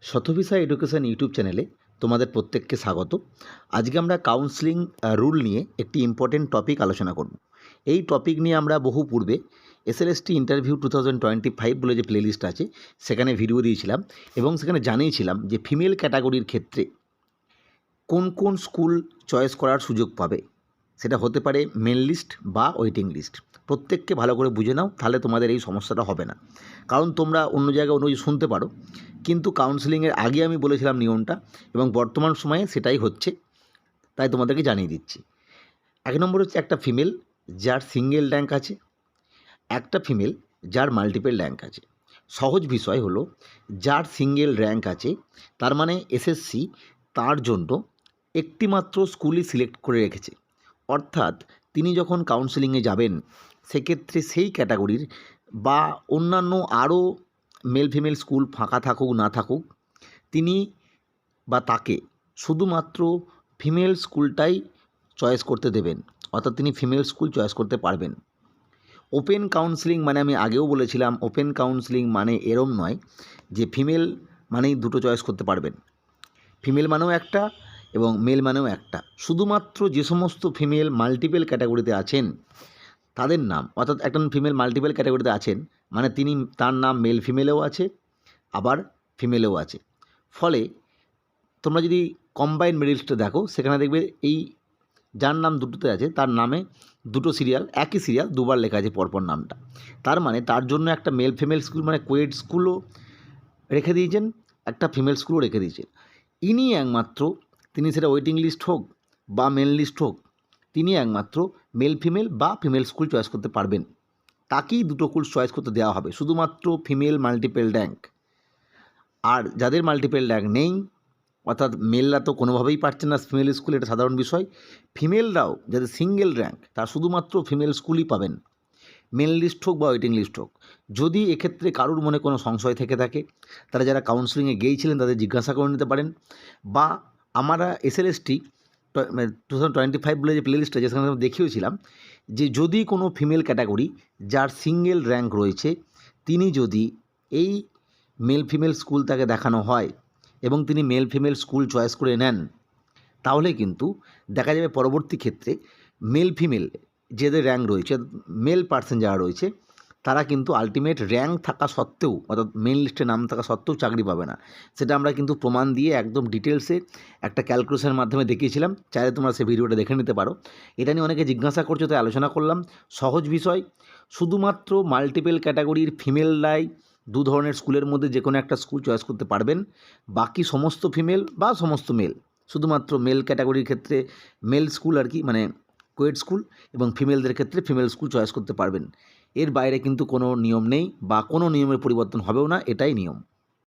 শতভিসা education YouTube চ্যানেলে তোমাদের প্রত্যেককে স্বাগত। আজকে আমরা কাউন্সেলিং রুল নিয়ে একটি ইম্পর্টেন্ট টপিক আলোচনা করব। এই টপিক নিয়ে আমরা বহু পূর্বে এসএলএসটি ইন্টারভিউ 2025 বলে যে প্লেলিস্ট আছে সেখানে ভিডিও দিয়েছিলাম এবং সেখানে জানিয়েছিলাম যে ফিমেল ক্যাটাগরির ক্ষেত্রে কোন কোন স্কুল চয়েস করার সুযোগ পাবে। সেটা হতে পারে মেন লিস্ট বা ওয়েটিং লিস্ট। প্রত্যেককে ভালো করে বুঝে নাও, তাহলে তোমাদের এই সমস্যাটা হবে না। কারণ তোমরা অন্য জায়গায় অন্য কিছু শুনতে পারো, কিন্তু কাউন্সেলিংয়ের আগে আমি বলেছিলাম নিয়মটা এবং বর্তমান সময়ে সেটাই হচ্ছে, তাই তোমাদেরকে জানিয়ে দিচ্ছি। এক নম্বর হচ্ছে একটা ফিমেল যার সিঙ্গেল র্যাঙ্ক আছে, একটা ফিমেল যার মাল্টিপল র্যাঙ্ক আছে। সহজ বিষয় হলো যার সিঙ্গেল র্যাঙ্ক আছে তার মানে এসএসসি তার জন্য একটি মাত্র স্কুলই সিলেক্ট করে রেখেছে, অর্থাৎ তিনি যখন কাউন্সেলিংয়ে যাবেন সেক্ষেত্রে সেই ক্যাটাগরির বা অন্যান্য আরও মেল ফিমেল স্কুল ফাঁকা থাকুক না থাকুক, তিনি বা তাকে শুধুমাত্র ফিমেল স্কুলটাই চয়েস করতে দেবেন, অর্থাৎ তিনি ফিমেল স্কুল চয়েস করতে পারবেন। ওপেন কাউন্সেলিং মানে আমি আগেও বলেছিলাম, ওপেন কাউন্সেলিং মানে এরম নয় যে ফিমেল মানেই দুটো চয়েস করতে পারবেন। ফিমেল মানেও একটা এবং মেল মানেও একটা। শুধুমাত্র যে সমস্ত ফিমেল মাল্টিপল ক্যাটাগরিতে আছেন তাদের নাম, অর্থাৎ একজন ফিমেল মাল্টিপল ক্যাটাগরিতে আছেন মানে তিনি, তার নাম মেল ফিমেলেও আছে আবার ফিমেলেও আছে। ফলে তোমরা যদি কম্বাইন্ড মেরিট লিস্টে দেখো সেখানে দেখবে এই যার নাম দুটোতে আছে তার নামে দুটো সিরিয়াল, একই সিরিয়াল দুবার লেখা আছে পরপর নামটা। তার মানে তার জন্য একটা মেল ফিমেল স্কুল মানে কোয়েড স্কুলও রেখে দিয়েছেন, একটা ফিমেল স্কুলও রেখে দিয়েছেন। ইনি একমাত্র, তিনি সেটা ওয়েটিং লিস্ট হোক বা মেল লিস্ট হোক, তিনি একমাত্র মেল ফিমেল বা ফিমেল স্কুল চয়েস করতে পারবেন। তাকেই দুটো স্কুল চয়েস করতে দেওয়া হবে, শুধুমাত্র ফিমেল মাল্টিপল র্যাঙ্ক। আর যাদের মাল্টিপল র্যাঙ্ক নেই, অর্থাৎ মেলরা তো কোনোভাবেই পারছে না ফিমেল স্কুল, এটা সাধারণ বিষয়। ফিমেলরাও যাদের সিঙ্গেল র্যাঙ্ক তারা শুধুমাত্র ফিমেল স্কুলই পাবেন, মেল লিস্ট হোক বা ওয়েটিং লিস্ট হোক। যদি এক্ষেত্রে কারুর মনে কোনো সংশয় থেকে থাকে তারা যারা কাউন্সেলিংয়ে গিয়েছিলেন তাদের জিজ্ঞাসা করে নিতে পারেন, বা আমরা এসএলএসটি 2025 বলে যে প্লেলিস্ট আছে সেখানে আমরা দেখিয়েছিলাম যে যদি কোনো ফিমেল ক্যাটাগরি যার সিঙ্গেল র্যাঙ্ক রয়েছে তিনি যদি এই মেল ফিমেল স্কুল তাকে দেখানো হয় এবং তিনি মেল ফিমেল স্কুল চয়েস করে নেন, তাহলে কিন্তু দেখা যাবে পরবর্তী ক্ষেত্রে মেল ফিমেল যাদের র্যাঙ্ক রয়েছে, মেল পার্সন যারা রয়েছে তারা কিন্তু আলটিমেট র্যাঙ্ক থাকা সত্ত্বেও, অর্থাৎ মেন লিস্টে নাম থাকা সত্ত্বেও চাকরি পাবে না। সেটা আমরা কিন্তু প্রমাণ দিয়ে একদম ডিটেলসে একটা ক্যালকুলেশনের মাধ্যমে দেখিয়েছিলাম, চাইলে তোমরা সেই ভিডিওটা দেখে নিতে পারো। এটা নিয়ে অনেকে জিজ্ঞাসা করছো তাই আলোচনা করলাম। সহজ বিষয়, শুধুমাত্র মাল্টিপল ক্যাটাগরির ফিমেলরাই দু ধরনের স্কুলের মধ্যে যে কোনো একটা স্কুল চয়েস করতে পারবেন। বাকি সমস্ত ফিমেল বা সমস্ত মেল, শুধুমাত্র মেল ক্যাটাগরির ক্ষেত্রে মেল স্কুল আর কি, মানে কোয়েড স্কুল, এবং ফিমেলদের ক্ষেত্রে ফিমেল স্কুল চয়েস করতে পারবেন। এর বাইরে কিন্তু কোনো নিয়ম নেই বা কোনো নিয়মের পরিবর্তন হবেও না, এটাই নিয়ম।